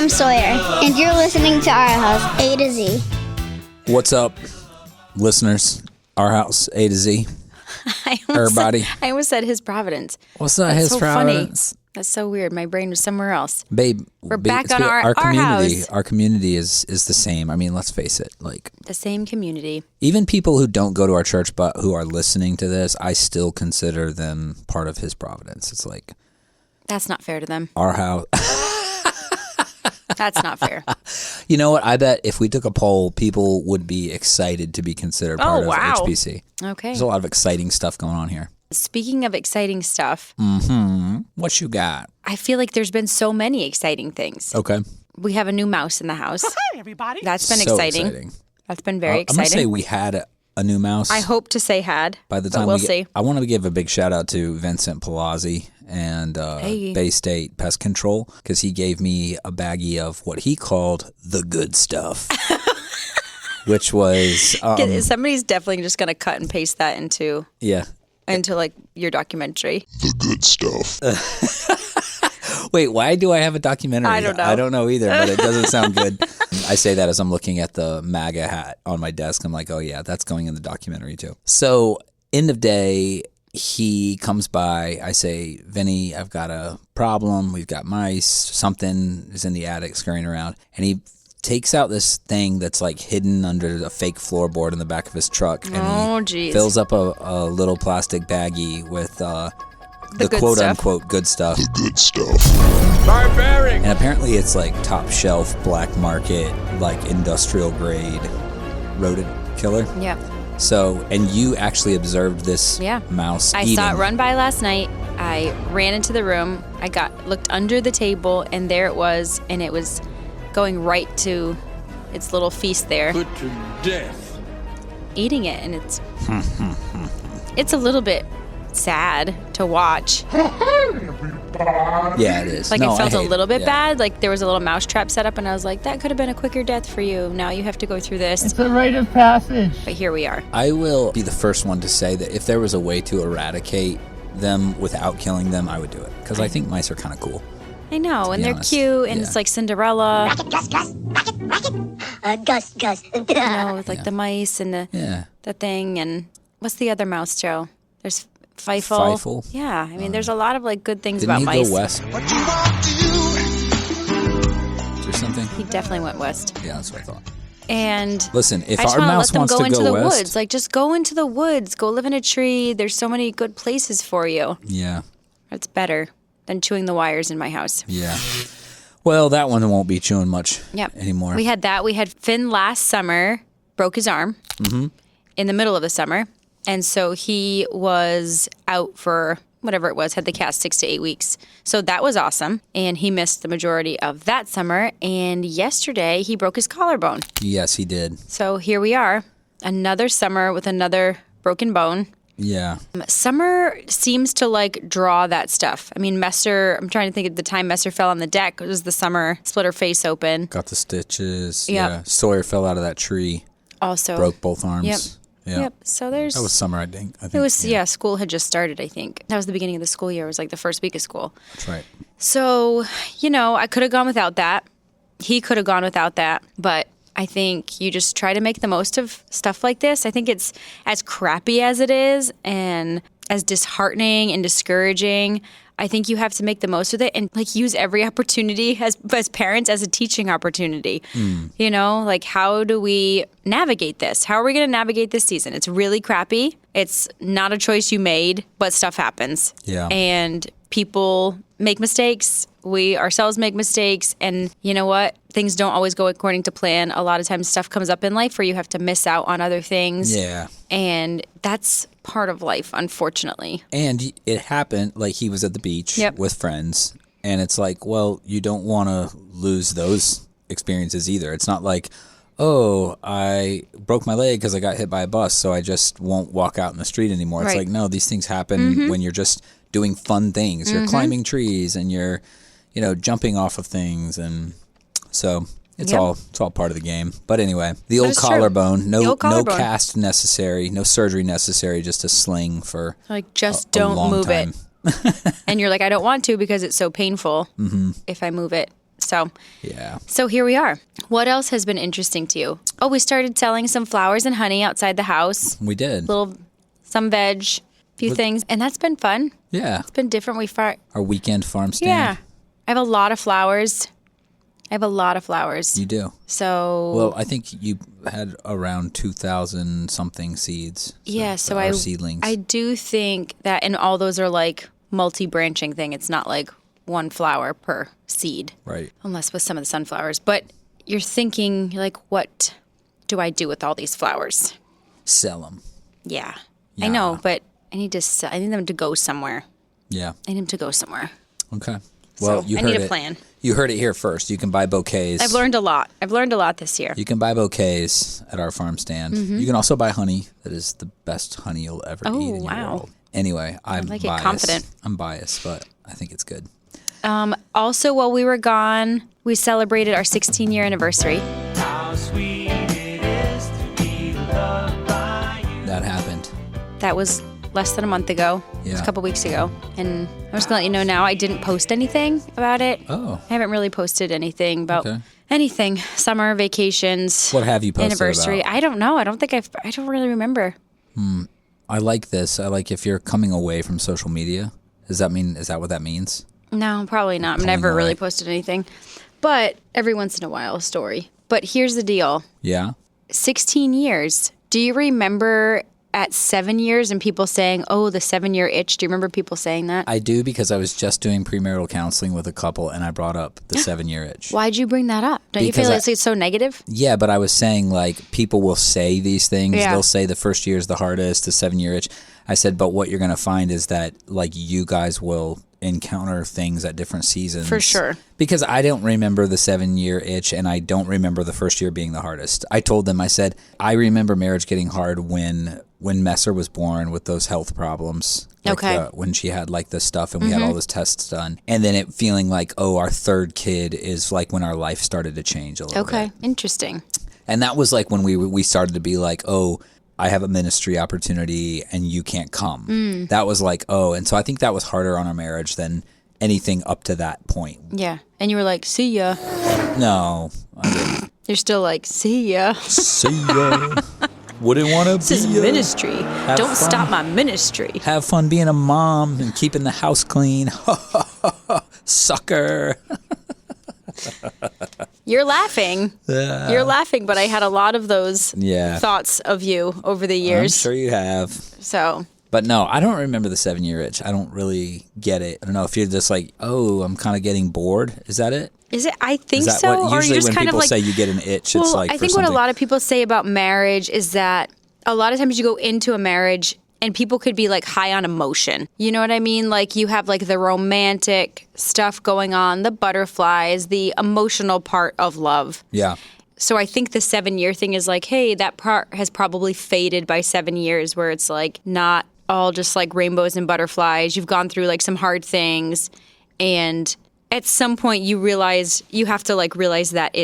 I'm Sawyer, and you're listening to Our House A to Z. What's up, listeners? Our House A to Z. Everybody. I almost said His Providence. What's up, His Providence? Funny. That's so weird. My brain was somewhere else. Babe, we're back on our community. house. Our community is the same. I mean, let's face it. Like the same community. Even people who don't go to our church but who are listening to this, I still consider them part of His Providence. It's like that's not fair to them. Our house. That's not fair. You know what? I bet if we took a poll, people would be excited to be considered part of HPC. Okay. There's a lot of exciting stuff going on here. Speaking of exciting stuff. What you got? I feel like there's been so many exciting things. Okay. We have a new mouse in the house. Hi, everybody. That's been So exciting. That's been very exciting. I'm going to say we had a new mouse. I hope to say had. By the time we'll see. I want to give a big shout out to Vincent Palazzi and Bay State Pest Control because he gave me a baggie of what he called the good stuff, which was somebody's definitely just going to cut and paste that into like your documentary. The good stuff. Wait, why do I have a documentary? I don't know. I don't know either, but it doesn't sound good. I say that as I'm looking at the MAGA hat on my desk. I'm like, oh yeah, that's going in the documentary too. So end of day, he comes by. I say, Vinny, I've got a problem. We've got mice. Something is in the attic scurrying around. And he takes out this thing that's like hidden under a fake floorboard in the back of his truck. And he fills up a little plastic baggie with the quote unquote good stuff. The good stuff. Barbaric. And apparently it's like top shelf, black market, like industrial grade rodent killer. Yep. So, and you actually observed this mouse I eating. saw it run by last night. I ran into the room. I looked under the table, and there it was, and it was going right to its little feast there. Put to death. Eating it, and it's a little bit sad to watch. Yeah, it is. Like I felt a little bit bad. Like there was a little mouse trap set up, and I was like, that could have been a quicker death for you. Now you have to go through this. It's a rite of passage. But here we are. I will be the first one to say that if there was a way to eradicate them without killing them, I would do it. Because I think mice are kind of cool. I know, and they're honest. cute, and it's like Cinderella. Gus. Gus. You know, with like the mice and the thing, and what's the other mouse, Joe? There's Feifel. Yeah, I mean, there's a lot of like good things about mice. Didn't he go west? What you want to do? Or something? He definitely went west. Yeah, that's what I thought. And listen, if I just our want to mouse let them wants go to into go the west, woods. Like, just go into the woods. Go live in a tree. There's so many good places for you. Yeah. It's better than chewing the wires in my house. Yeah. Well, that one won't be chewing much anymore. We had that. We had Finn last summer, broke his arm in the middle of the summer. And so he was out for whatever it was, had the cast 6 to 8 weeks. So that was awesome. And he missed the majority of that summer. And yesterday he broke his collarbone. Yes, he did. So here we are, another summer with another broken bone. Yeah. Summer seems to like draw that stuff. I mean, Messer, I'm trying to think of the time Messer fell on the deck. It was the summer, split her face open. Got the stitches. Yep. Yeah. Sawyer fell out of that tree. Also. Broke both arms. Yep. Yeah. Yep. So there's. That was summer, I think. It was, school had just started, I think. That was the beginning of the school year. It was like the first week of school. That's right. So, I could have gone without that. He could have gone without that. But I think you just try to make the most of stuff like this. I think it's as crappy as it is and as disheartening and discouraging. I think you have to make the most of it and like use every opportunity as parents as a teaching opportunity. Like how do we navigate this? How are we going to navigate this season? It's really crappy. It's not a choice you made, but stuff happens. Yeah. And people make mistakes. We ourselves make mistakes. And you know what? Things don't always go according to plan. A lot of times stuff comes up in life where you have to miss out on other things. Yeah. And that's part of life, unfortunately. And it happened, like he was at the beach with friends. And it's like, well, you don't want to lose those experiences either. It's not like, oh, I broke my leg because I got hit by a bus, so I just won't walk out in the street anymore. It's like, no, these things happen when you're just doing fun things. You're climbing trees and you're, jumping off of things. And so it's all part of the game. But anyway, the old collarbone, no cast necessary, no surgery necessary, just a sling for don't long move time. it. And you're like, I don't want to because it's so painful if I move it. So Yeah. So here we are. What else has been interesting to you? Oh, we started selling some flowers and honey outside the house. We did. Some veg, few things, and that's been fun. Yeah. It's been different. Our weekend farm stand. Yeah. I have a lot of flowers. You do. So Well, I think you had around 2,000 something seeds. so seedlings. I do think that, and all those are like multi-branching thing. It's not like one flower per seed. Right. Unless with some of the sunflowers. But you're thinking, like, what do I do with all these flowers? Sell them. Yeah. Yeah. I know, but I need them to go somewhere. Yeah. I need them to go somewhere. Okay. Well, So, you I heard need a it. plan. You heard it here first. You can buy bouquets. I've learned a lot. This year. You can buy bouquets at our farm stand. Mm-hmm. You can also buy honey. That is the best honey you'll ever eat in your wow. world. Anyway, I'm like it biased. confident. I'm biased, but I think it's good. Also, while we were gone, we celebrated our 16-year anniversary. How sweet it is to be loved by you. That happened. That was less than a month ago. It was Yeah. a couple weeks ago. And I'm just going to let you know now, I didn't post anything about it. Oh. I haven't really posted anything about Okay. anything. Summer, vacations. What have you posted Anniversary. about? I don't know. I don't really remember. I like this. I like if you're coming away from social media. Is that what that means? No, probably not. I've Pulling never really away. posted anything. But every once in a while, a story. But here's the deal. Yeah. 16 years. Do you remember at 7 years and people saying, oh, the 7-year itch? Do you remember people saying that? I do because I was just doing premarital counseling with a couple and I brought up the 7-year itch. Why'd you bring that up? Don't you Because feel it's so negative? Yeah, but I was saying like people will say these things. Yeah. They'll say the first year is the hardest, the 7-year itch. I said, but what you're going to find is that like you guys will encounter things at different seasons. For sure. Because I don't remember the 7-year itch and I don't remember the first year being the hardest. I told them, I said, I remember marriage getting hard when Messer was born with those health problems. Like Okay. when she had like this stuff and we had all those tests done. And then it feeling like, oh, our third kid is like when our life started to change a little bit. Okay, interesting. And that was like when we started to be like, oh, I have a ministry opportunity and you can't come. That was like, oh, and so I think that was harder on our marriage than anything up to that point. Yeah. And you were like, see ya. No, I didn't. You're still like, see ya. See ya. Wouldn't want to This is be ministry. Don't fun. stop my ministry. Have fun being a mom and keeping the house clean. Sucker. You're laughing. You're laughing, but I had a lot of those Yeah. thoughts of you over the I'm years. sure you have. So, But no, I don't remember the 7-year itch. I don't really get it. I don't know if you're just like, oh, I'm kind of getting bored. Is that it? is it? I think Is that so. what, Or usually you just when kind of people like. say you get an itch, Well, it's like I for think what a something. lot of people say about marriage is that a lot of times you go into a marriage and people could be like high on emotion. You know what I mean? Like you have like the romantic stuff going on, the butterflies, the emotional part of love. Yeah. So I think the 7-year thing is like, hey, that part has probably faded by 7 years where it's like not all just like rainbows and butterflies. You've gone through like some hard things. And at some point you have to like realize that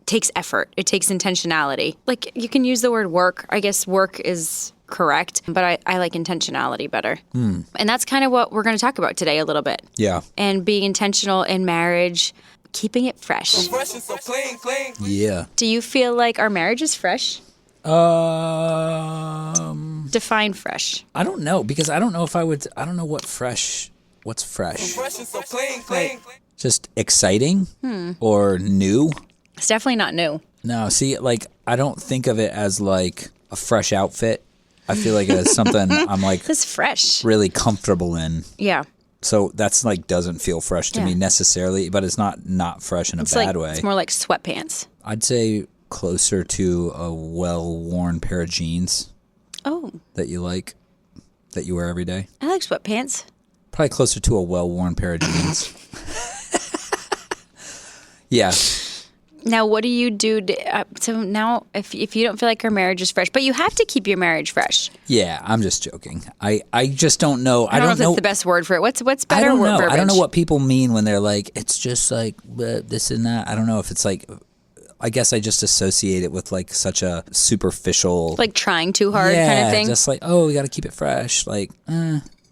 takes effort. It takes intentionality. Like you can use the word work. I guess work is correct, but I like intentionality better. And that's kind of what we're going to talk about today a little bit. Yeah. And being intentional in marriage, keeping it fresh. Fresh and so clean, clean. Yeah. Do you feel like our marriage is fresh? Define fresh. I don't know because I don't know if I don't know what's fresh. Fresh and so clean, clean. Just exciting or new? It's definitely not new. No, see, like I don't think of it as like a fresh outfit. I feel like it's something I'm like It's fresh. really comfortable in. Yeah. So that's like doesn't feel fresh to Yeah. me necessarily, but it's not fresh in a It's bad like way. it's more like sweatpants. I'd say closer to a well-worn pair of jeans Oh, that you like, that you wear every day. I like sweatpants. Probably closer to a well-worn pair of jeans. Yeah. Now, what do you do? So now, if you don't feel like our marriage is fresh, but you have to keep your marriage fresh. Yeah, I'm just joking. I just don't know. I don't know if that's the best word for it. What's better I don't word know. verbiage? I don't know what people mean when they're like, it's just like this and that. I don't know if it's like, I guess I just associate it with like such a superficial, like trying too hard yeah, kind of thing. just like, oh, we got to keep it fresh. Like,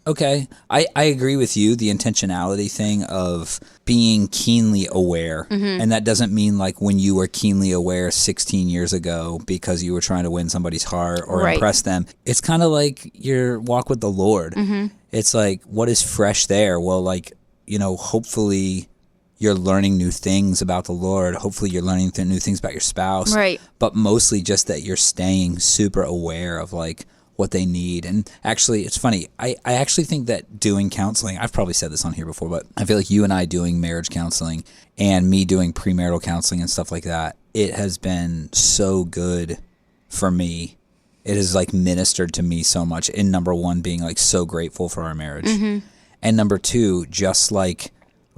Okay. I agree with you, the intentionality thing of being keenly aware. And that doesn't mean like when you were keenly aware 16 years ago because you were trying to win somebody's heart or Right. impress them. It's kind of like your walk with the Lord. It's like, what is fresh there? Well, like, you know, hopefully you're learning new things about the Lord. Hopefully you're learning new things about your spouse. Right. But mostly just that you're staying super aware of like what they need. And actually, it's funny. I actually think that doing counseling, I've probably said this on here before, but I feel like you and I doing marriage counseling and me doing premarital counseling and stuff like that, it has been so good for me. It has like ministered to me so much. In number one, being like so grateful for our marriage. And number two, just like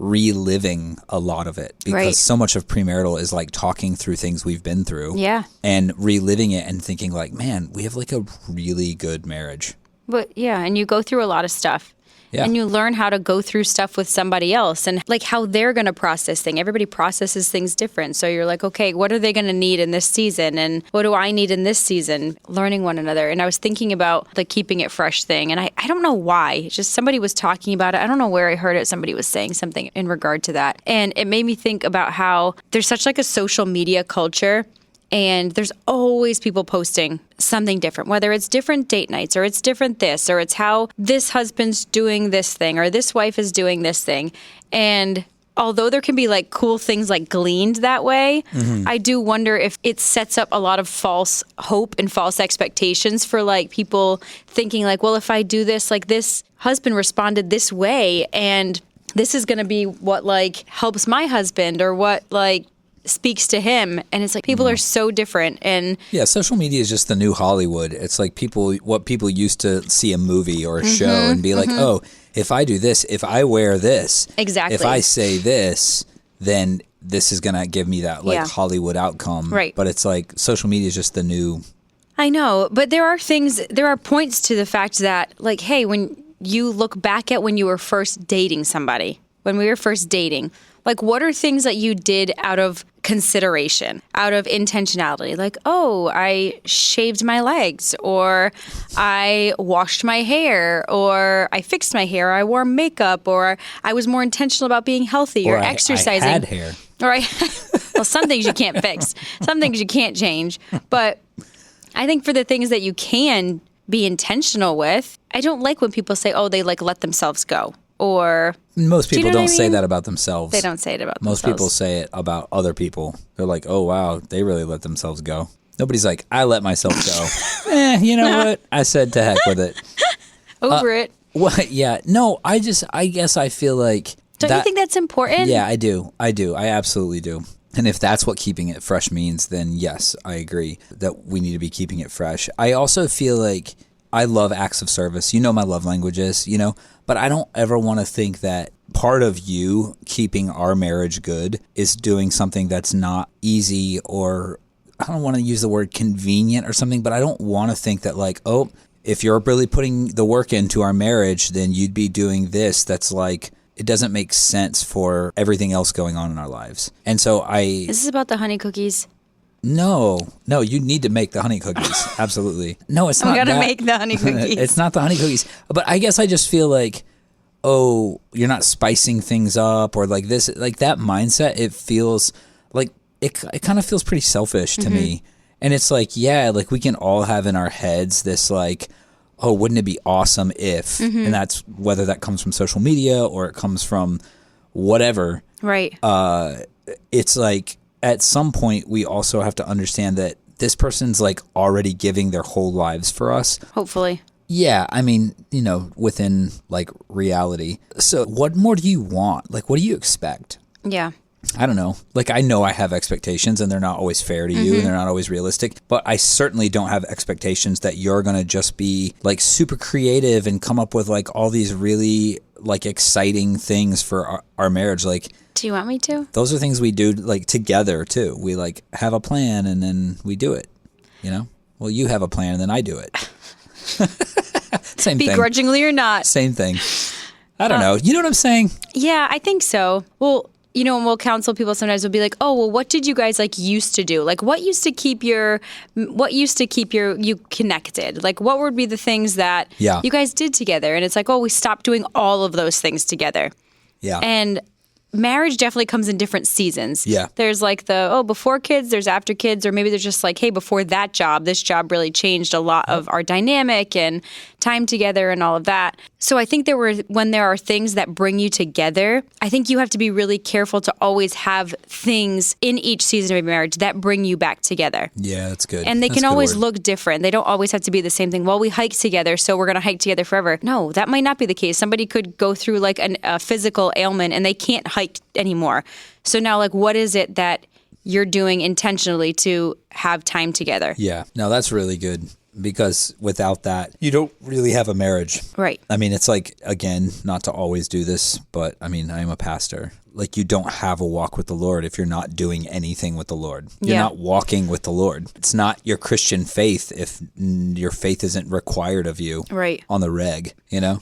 reliving a lot of it, because Right. so much of premarital is like talking through things we've been through. Yeah. And reliving it and thinking like, man, we have like a really good marriage. But yeah, and you go through a lot of stuff. Yeah. And you learn how to go through stuff with somebody else and like how they're going to process things. Everybody processes things different. So you're like, okay, what are they going to need in this season? And what do I need in this season? Learning one another. And I was thinking about the keeping it fresh thing. And I don't know why. It's just somebody was talking about it. I don't know where I heard it. Somebody was saying something in regard to that. And it made me think about how there's such like a social media culture. And there's always people posting something different, whether it's different date nights or it's different this or it's how this husband's doing this thing or this wife is doing this thing. And although there can be like cool things like gleaned that way, I do wonder if it sets up a lot of false hope and false expectations for like people thinking like, well, if I do this, like this husband responded this way and this is going to be what like helps my husband or what like speaks to him. And it's like people are so different. And Yeah, social media is just the new Hollywood. It's like what people used to see a movie or a show and be like, oh, if I do this, if I wear this, Exactly. if I say this, then this is going to give me that like Yeah. Hollywood outcome. Right. But it's like social media is just the new. I know, but there are points to the fact that like, hey, when you look back at when you were first dating somebody, when we were first dating, like what are things that you did out of consideration, out of intentionality? Like, oh, I shaved my legs, or I washed my hair, or I fixed my hair, I wore makeup, or I was more intentional about being healthy or, I exercising. had hair. All right. Well, some things you can't fix, some things you can't change. But I think for the things that you can be intentional with, I don't like when people say, oh, they like let themselves go. Or Most Do you people know what don't I say mean? that about themselves. they don't say it about Most themselves. people say it about other people. They're like, oh, wow, they really let themselves go. Nobody's like, I let myself go. You know what? I said to heck with it. Over it. What? Yeah. No, I guess I feel like. Don't you think that's important? Yeah, I do. I absolutely do. And if that's what keeping it fresh means, then yes, I agree that we need to be keeping it fresh. I also feel like I love acts of service. You know my love languages, but I don't ever want to think that part of you keeping our marriage good is doing something that's not easy, or I don't want to use the word convenient or something, but I don't want to think that like, oh, if you're really putting the work into our marriage, then you'd be doing this. That's like, it doesn't make sense for everything else going on in our lives. And so Is this about the honey cookies? No, you need to make the honey cookies. Absolutely. No, it's not. I'm going to that. make the honey cookies. It's not the honey cookies. But I guess I just feel like, oh, you're not spicing things up or like this, like that mindset. It feels like it kind of feels pretty selfish to me. And it's like, yeah, like we can all have in our heads this like, oh, wouldn't it be awesome if, and that's whether that comes from social media or it comes from whatever. Right. It's like at some point we also have to understand that this person's like already giving their whole lives for us. Hopefully. Yeah, I mean, within like reality. So what more do you want? Like, what do you expect? Yeah. I don't know. Like, I know I have expectations and they're not always fair to you and they're not always realistic, but I certainly don't have expectations that you're going to just be like super creative and come up with like all these really like exciting things for our marriage. Like, Do you want me to? those are things we do like together too. We like have a plan and then we do it, Well, you have a plan and then I do it. Same thing. Begrudgingly or not. Same thing. I don't know. You know what I'm saying? Yeah, I think so. Well, you know, and we'll counsel people sometimes, we'll be like, oh, well, what did you guys like used to do? Like, what used to keep you connected? Like, what would be the things that you guys did together? And it's like, oh, we stopped doing all of those things together. Yeah. And marriage definitely comes in different seasons. Yeah. There's like before kids, there's after kids, or maybe there's just like, hey, before that job, this job really changed a lot of our dynamic and time together and all of that. So I think when there are things that bring you together, I think you have to be really careful to always have things in each season of your marriage that bring you back together. Yeah, that's good. And they That's can a good always word. look different. They don't always have to be the same thing. Well, we hike together, so we're going to hike together forever. No, that might not be the case. Somebody could go through like a physical ailment and they can't hike anymore. So now, like, what is it that you're doing intentionally to have time together? Yeah. No, that's really good. Because without that, you don't really have a marriage. Right. I mean, it's like, again, not to always do this, but I mean, I am a pastor. Like, you don't have a walk with the Lord if you're not doing anything with the Lord. You're not walking with the Lord. It's not your Christian faith if your faith isn't required of you on the reg, you know?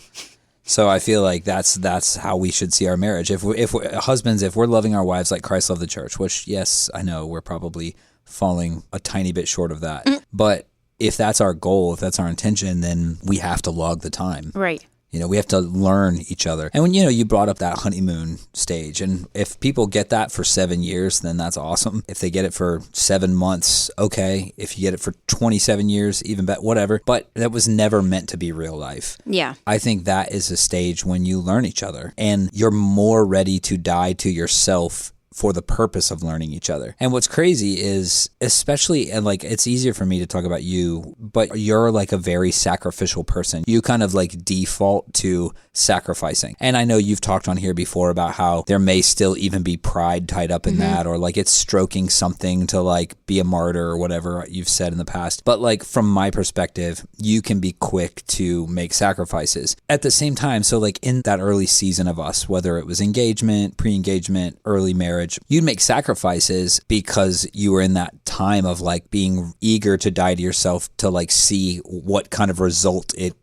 So I feel like that's how we should see our marriage. If we're loving our wives like Christ loved the church, which, yes, I know we're probably falling a tiny bit short of that. But if that's our goal, if that's our intention, then we have to log the time. Right. You know, we have to learn each other. And when, you know, you brought up that honeymoon stage, and if people get that for 7 years, then that's awesome. If they get it for 7 months, okay. If you get it for 27 years, even better, whatever. But that was never meant to be real life. Yeah. I think that is a stage when you learn each other and you're more ready to die to yourself for the purpose of learning each other. And what's crazy is, especially, and like, it's easier for me to talk about you, but you're like a very sacrificial person. You kind of like default to sacrificing. And I know you've talked on here before about how there may still even be pride tied up in that, or like it's stroking something to like be a martyr or whatever you've said in the past. But like, from my perspective, you can be quick to make sacrifices. At the same time, so like in that early season of us, whether it was engagement, pre-engagement, early marriage, you'd make sacrifices because you were in that time of like being eager to die to yourself to like see what kind of result it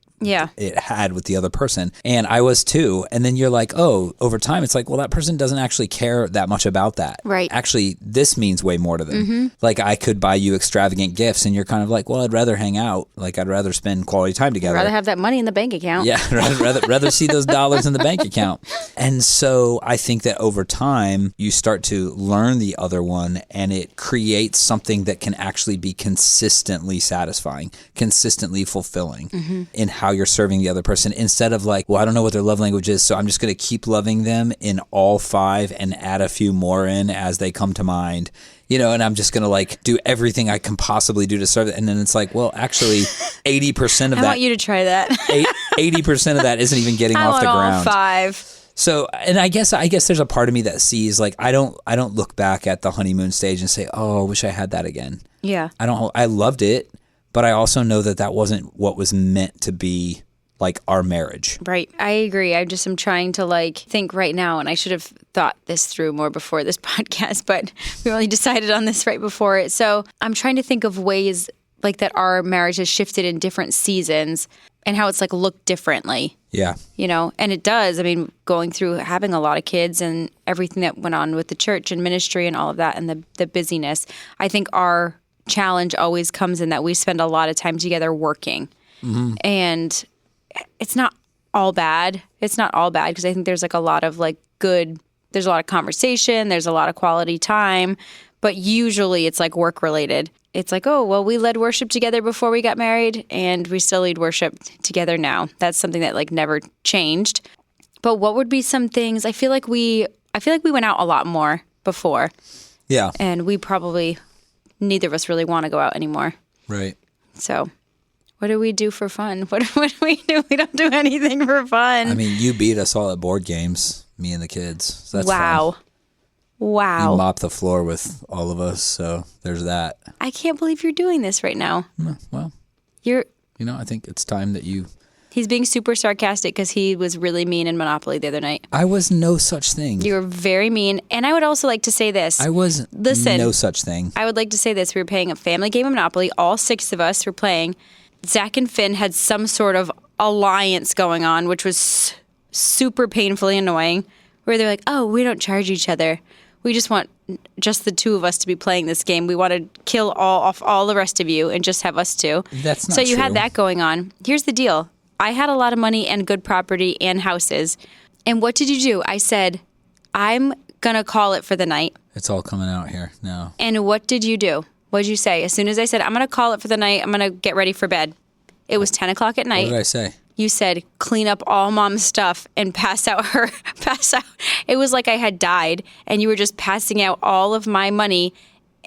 had with the other person. And I was too. And then you're like, oh, over time, it's like, well, that person doesn't actually care that much about that. Right. Actually, this means way more to them. Like, I could buy you extravagant gifts and you're kind of like, well, I'd rather hang out. Like, I'd rather spend quality time together. I'd rather have that money in the bank account. Yeah, rather see those dollars in the bank account. And so I think that over time, you start to learn the other one, and it creates something that can actually be consistently satisfying, consistently fulfilling in how you're serving the other person, instead of like, well, I don't know what their love language is, so I'm just going to keep loving them in all 5 and add a few more in as they come to mind. You know, and I'm just going to like do everything I can possibly do to serve it. And then it's like, well, actually 80% of that. I want you to try that. 80% of that isn't even getting off the I want ground. all 5. So, and I guess there's a part of me that sees like, I don't look back at the honeymoon stage and say, oh, I wish I had that again. Yeah. I loved it, but I also know that wasn't what was meant to be like our marriage. Right. I agree. I'm trying to like think right now, and I should have thought this through more before this podcast, but we only decided on this right before it. So I'm trying to think of ways like that our marriage has shifted in different seasons and how it's like looked differently. Yeah. You know, and it does. I mean, going through having a lot of kids and everything that went on with the church and ministry and all of that and the busyness, I think our challenge always comes in that we spend a lot of time together working. And it's not all bad. It's not all bad, because I think there's like a lot of like good, there's a lot of conversation, there's a lot of quality time, but usually it's like work related. It's like, oh, well, we led worship together before we got married and we still lead worship together now. That's something that like never changed. But what would be some things? I feel like we went out a lot more before. Yeah. And we probably, neither of us really want to go out anymore. Right. So what do we do for fun? What do we do? We don't do anything for fun. I mean, you beat us all at board games, me and the kids. So that's fun. Wow. You mop the floor with all of us, so there's that. I can't believe you're doing this right now. Well, I think it's time that you... He's being super sarcastic because he was really mean in Monopoly the other night. I was no such thing. You were very mean. And I would also like to say this. I was no such thing. I would like to say this. We were playing a family game of Monopoly. All 6 of us were playing. Zach and Finn had some sort of alliance going on, which was super painfully annoying. where they're like, oh, we don't charge each other. We just want just the two of us to be playing this game. We want to kill all the rest of you and just have us two. That's not So you true. had that going on. Here's the deal. I had a lot of money and good property and houses. And what did you do? I said, I'm going to call it for the night. It's all coming out here now. And what did you do? What did you say? As soon as I said, I'm going to call it for the night, I'm going to get ready for bed. It was 10 o'clock at night. What did I say? You said, clean up all mom's stuff and pass out. It was like I had died and you were just passing out all of my money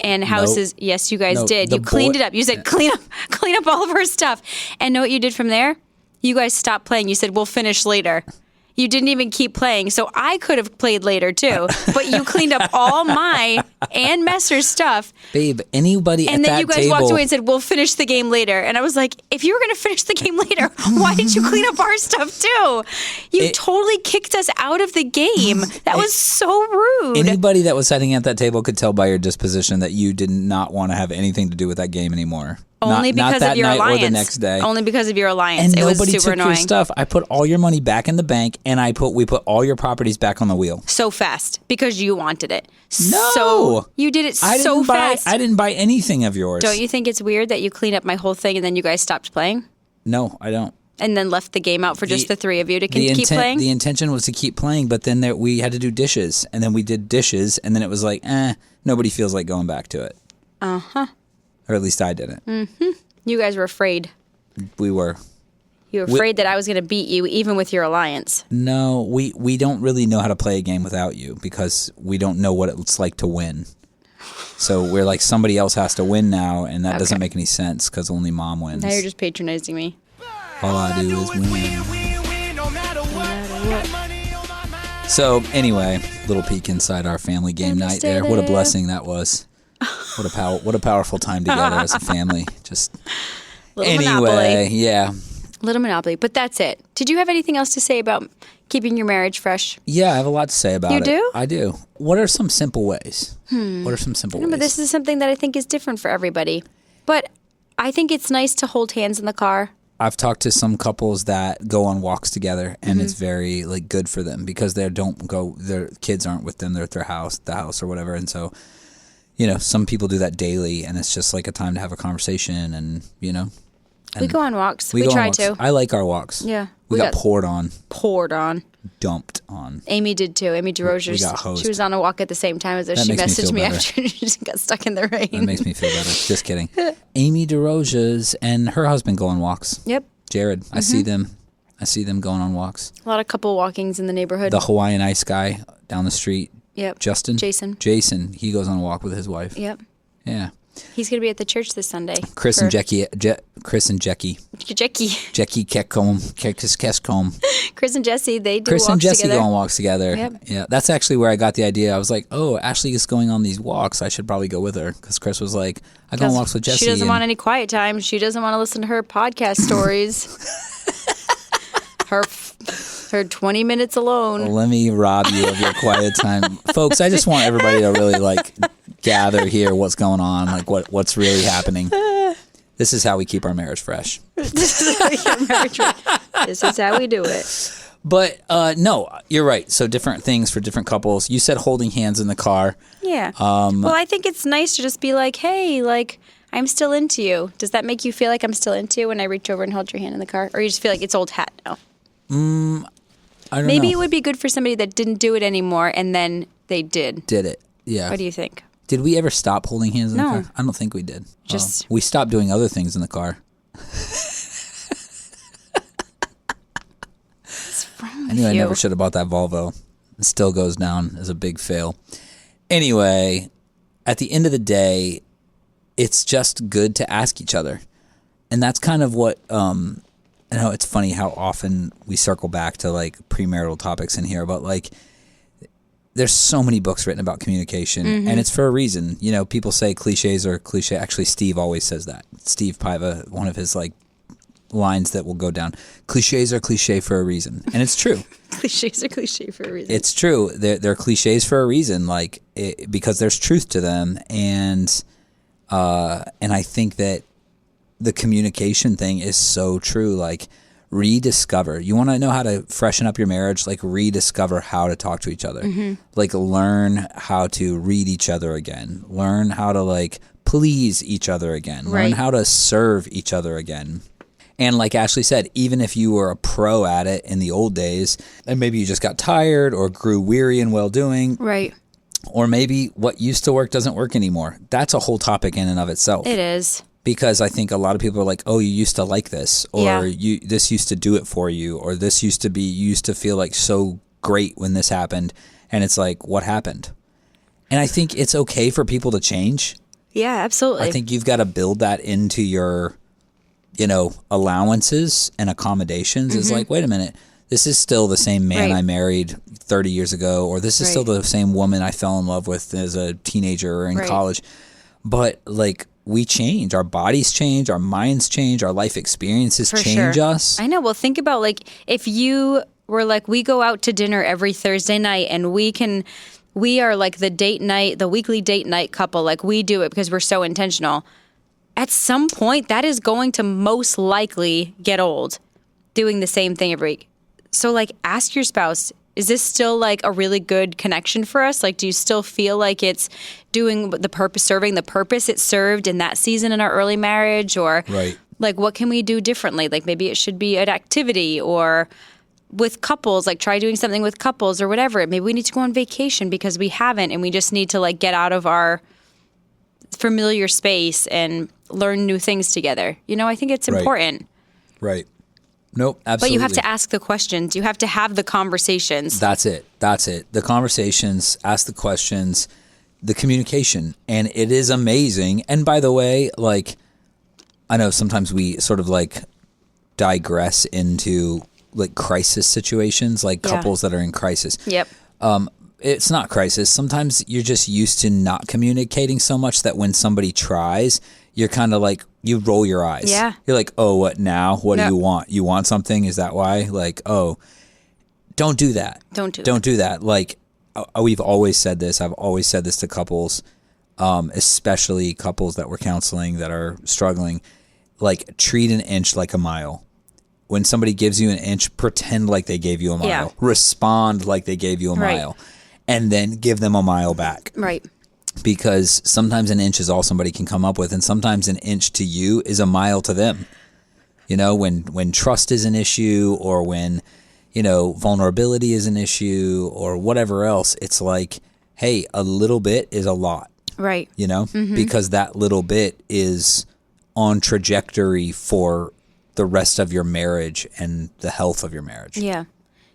and houses. Nope. Yes, you guys No, did. the You cleaned boy- it up. You said, clean up all of her stuff. And know what you did from there? You guys stopped playing. You said, we'll finish later. You didn't even keep playing. So I could have played later too, but you cleaned up all my and Messer's stuff. Babe, anybody And at then that you guys table... walked away and said, we'll finish the game later. And I was like, if you were going to finish the game later, why didn't you clean up our stuff too? You totally kicked us out of the game. That was so rude. Anybody that was sitting at that table could tell by your disposition that you did not want to have anything to do with that game anymore. Only not because that of your night alliance. or the next day. Only because of your alliance. And It was nobody super took annoying. your stuff. I put all your money back in the bank, and we put all your properties back on the wheel. So fast because you wanted it. No! So you did it I so didn't fast. I didn't buy anything of yours. Don't you think it's weird that you cleaned up my whole thing and then you guys stopped playing? No, I don't. And then left the game out for just the three of you to keep playing? The intention was to keep playing, but then we had to do dishes, and then we did dishes, and then it was like, nobody feels like going back to it. Uh-huh. Or at least I didn't. Mm-hmm. You guys were afraid. We were. You were afraid that I was going to beat you even with your alliance. No, we don't really know how to play a game without you because we don't know what it's like to win. So we're like, somebody else has to win now, and that doesn't make any sense because only mom wins. Now you're just patronizing me. All I do is win. So anyway, little peek inside our family game night there. What a blessing that was. What a powerful time together as a family. Just Little anyway, Monopoly. yeah. Little Monopoly. But that's it. Did you have anything else to say about keeping your marriage fresh? Yeah, I have a lot to say about it. You do? I do. What are some simple ways? What are some simple ways? But this is something that I think is different for everybody. But I think it's nice to hold hands in the car. I've talked to some couples that go on walks together, and it's very good for them because their kids aren't with them; they're at the house or whatever. And so, some people do that daily, and it's just like a time to have a conversation, and We go on walks. We go on try walks. to. I like our walks. Yeah. we got poured on, dumped on. Amy did too. Amy DeRozier. got hosed. She was on a walk at the same time as us. That She makes me messaged feel me better. after she just got stuck in the rain. That makes me feel better. Just kidding. Amy DeRozia's and her husband go on walks. Yep. Jared, I see them. I see them going on walks. A lot of couple walkings in the neighborhood. The Hawaiian Ice guy down the street. Yep. Justin? Jason. He goes on a walk with his wife. Yep. Yeah. He's going to be at the church this Sunday. Chris and Jackie. Chris and Jackie. Jackie. Jackie Kescombe. Chris and Jesse, they do Chris walks and Jesse together. go on walks together. Yep. Yeah. That's actually where I got the idea. I was like, oh, Ashley is going on these walks. I should probably go with her. Because Chris was like, I go on walks with Jesse. She doesn't want any quiet time. She doesn't want to listen to her podcast stories. her 20 minutes alone. Let me rob you of your quiet time. Folks, I just want everybody to really gather here what's going on, what's really happening. This is how we keep our marriage fresh. This is how we do it. But no, you're right. So different things for different couples. You said holding hands in the car. Yeah. Well, I think it's nice to just be like, hey, I'm still into you. Does that make you feel like I'm still into you when I reach over and hold your hand in the car? Or you just feel like it's old hat now? I don't Maybe know. it would be good for somebody that didn't do it anymore and then they did. Did it. Yeah. What do you think? Did we ever stop holding hands in No. the car? I don't think we did. Just- we stopped doing other things in the car. I knew I you? never should have bought that Volvo. It still goes down as a big fail. Anyway, at the end of the day, it's just good to ask each other. And that's kind of what, I know it's funny how often we circle back to premarital topics in here, but there's so many books written about communication, and it's for a reason. People say cliches are cliche. Actually, Steve always says that. Steve Paiva, one of his lines that will go down. Cliches are cliche for a reason, and it's true. Cliches are cliche for a reason. It's true. They're cliches for a reason, because there's truth to them, and I think that the communication thing is so true. rediscover. You want to know how to freshen up your marriage? Like rediscover how to talk to each other. Like learn how to read each other again. Learn how to like please each other again. Learn Right. how to serve each other again. And like Ashley said, even if you were a pro at it in the old days, and maybe you just got tired or grew weary in well-doing, Right. or maybe what used to work doesn't work anymore. That's a whole topic in and of itself. It is. Because I think a lot of people are like, oh, you used to like this, or Yeah. this used to do it for you, or this used to be, you used to feel like so great when this happened. And it's like, what happened? And I think it's okay for people to change. Yeah, absolutely. I think you've got to build that into your, allowances and accommodations. Is like, wait a minute, this is still the same man Right. I married 30 years ago, or this is still Right. the same woman I fell in love with as a teenager or in Right. college. But like, we change, our bodies change, our minds change, our life experiences For change sure. us. I know. Well, think about like if you were like, we go out to dinner every Thursday night and we are like the weekly date night couple. Like we do it because we're so intentional. At some point, that is going to most likely get old doing the same thing every week. So like ask your spouse, is this still like a really good connection for us? Like, do you still feel like it's doing the purpose, serving the purpose it served in that season in our early marriage? Or Right. like, what can we do differently? Like maybe it should be an activity, or with couples, like try doing something with couples or whatever. Maybe we need to go on vacation because we haven't, and we just need to like get out of our familiar space and learn new things together. I think it's Right. important. Right. Nope, But absolutely. you have to ask the questions. You have to have the conversations. That's it. The conversations, ask the questions, the communication. And it is amazing. And by the way, like, I know sometimes we sort of like digress into like crisis situations, like Yeah. couples that are in crisis. Yep. It's not crisis. Sometimes you're just used to not communicating so much that when somebody tries, you're kind of like, you roll your eyes. Yeah. You're like, oh, what now? What do No. you want? You want something? Is that why? Like, oh, don't do that. Don't do Don't do that. Like, we've always said this. I've always said this to couples, especially couples that we're counseling that are struggling. Like, treat an inch like a mile. When somebody gives you an inch, pretend like they gave you a mile. Yeah. Respond like they gave you a Right. mile. And then give them a mile back. Right. Because sometimes an inch is all somebody can come up with, and sometimes an inch to you is a mile to them. When trust is an issue, or when, vulnerability is an issue, or whatever else, it's like, hey, a little bit is a lot, Right. because that little bit is on trajectory for the rest of your marriage and the health of your marriage. Yeah.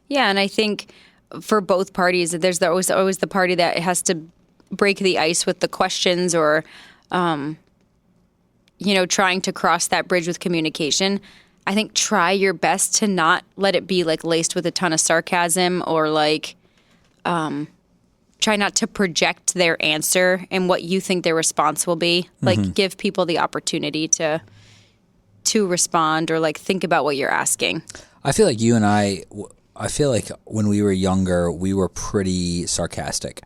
Yeah. And I think for both parties, there's always the party that has to break the ice with the questions, or, trying to cross that bridge with communication. I think try your best to not let it be like laced with a ton of sarcasm, or like, try not to project their answer and what you think their response will be. Like give people the opportunity to respond, or like think about what you're asking. I feel like you and I feel like when we were younger, we were pretty sarcastic.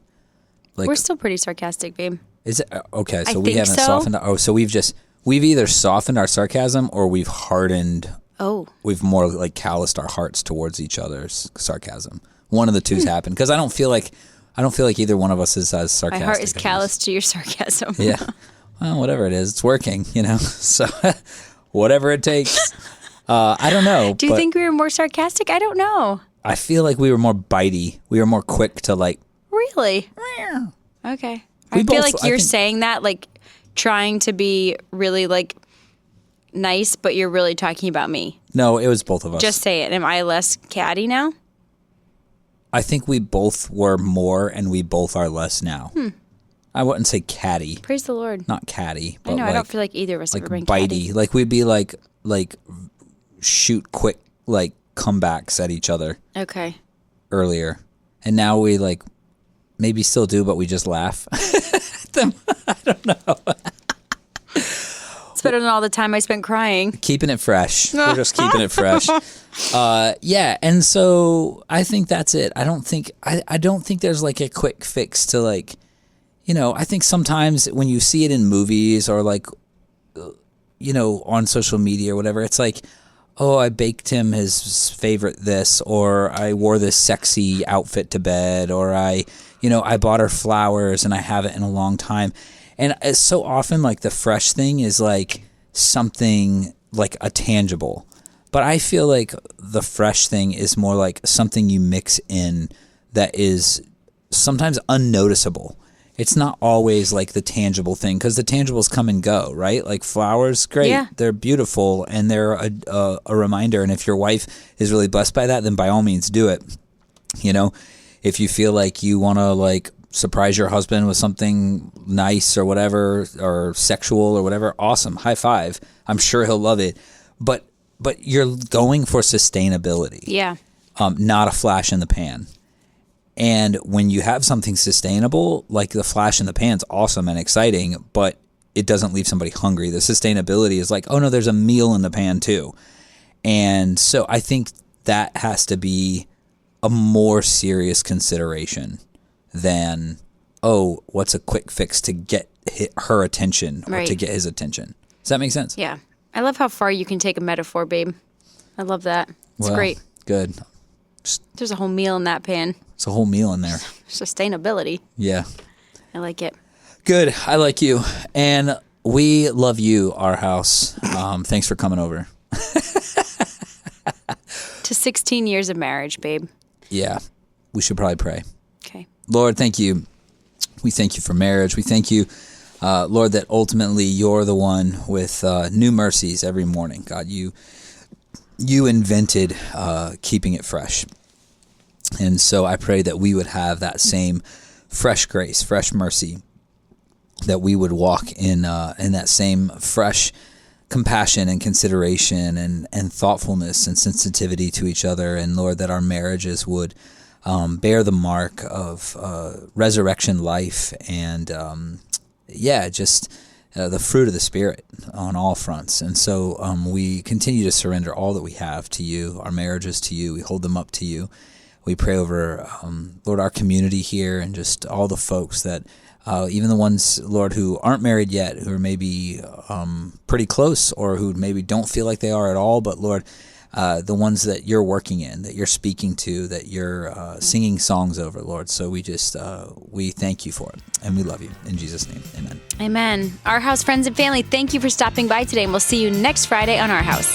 Like, We're still pretty sarcastic, babe. is it okay? So I we think haven't so. softened. So we've either softened our sarcasm, or we've hardened. Oh, We've more like calloused our hearts towards each other's sarcasm. One of the two's happened, because I don't feel like either one of us is as my sarcastic. heart is as- callous to your sarcasm. Yeah. Well, whatever it is, it's working. So whatever it takes. I don't know. Do you but think we were more sarcastic? I don't know. I feel like we were more bitey. We were more quick to like. Really? Okay. We I feel both- like I you're think- saying that like trying to be really like nice, but you're really talking about me. No, it was both of us. Just say it. Am I less catty now? I think we both were more, and we both are less now. I wouldn't say catty, Praise the Lord. not catty, but I know. like, I don't feel like either of us like ever been bitey. catty. Like we'd be like shoot quick like comebacks at each other Okay. earlier, and now we like maybe still do, but we just laugh. It's better than all the time I spent crying. Keeping it fresh. We're just keeping it fresh. Yeah, and so I think that's it. I don't think there's like a quick fix to like, I think sometimes when you see it in movies or like, on social media or whatever, it's like, oh, I baked him his favorite this, or I wore this sexy outfit to bed, or I bought her flowers and I haven't in a long time. And it's so often like the fresh thing is like something like a tangible. But I feel like the fresh thing is more like something you mix in that is sometimes unnoticeable. It's not always like the tangible thing, because the tangibles come and go, right? Like flowers, great. Yeah. They're beautiful and they're a reminder. And if your wife is really blessed by that, then by all means do it. If you feel like you want to like surprise your husband with something nice or whatever, or sexual or whatever, awesome. High five. I'm sure he'll love it. But you're going for sustainability. Yeah. Not a flash in the pan. And when you have something sustainable, like the flash in the pan's awesome and exciting, but it doesn't leave somebody hungry. The sustainability is like, oh no, there's a meal in the pan too. And so I think that has to be a more serious consideration than, oh, what's a quick fix to get her attention or Right. to get his attention. Does that make sense? Yeah. I love how far you can take a metaphor, babe. I love that. It's Well, great. Good. There's a whole meal in that pan. It's a whole meal in there. Sustainability. Yeah. I like it. Good. I like you. And we love you, our house. Thanks for coming over. To 16 years of marriage, babe. Yeah. We should probably pray. Okay. Lord, thank you. We thank you for marriage. We thank you, Lord, that ultimately you're the one with new mercies every morning. God, you invented keeping it fresh. And so I pray that we would have that same fresh grace, fresh mercy, that we would walk in that same fresh compassion and consideration and thoughtfulness and sensitivity to each other. And Lord, that our marriages would bear the mark of resurrection life and, just the fruit of the Spirit on all fronts. And so we continue to surrender all that we have to you, our marriages to you. We hold them up to you. We pray over, Lord, our community here and just all the folks that, even the ones, Lord, who aren't married yet, who are maybe pretty close or who maybe don't feel like they are at all, but Lord, the ones that you're working in, that you're speaking to, that you're singing songs over, Lord. So we just, we thank you for it and we love you. In Jesus' name, amen. Amen. Our house, friends and family, thank you for stopping by today, and we'll see you next Friday on Our House.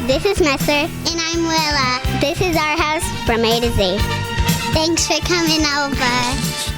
This is Messer. And I'm Willa. This is our house from A to Z. Thanks for coming over.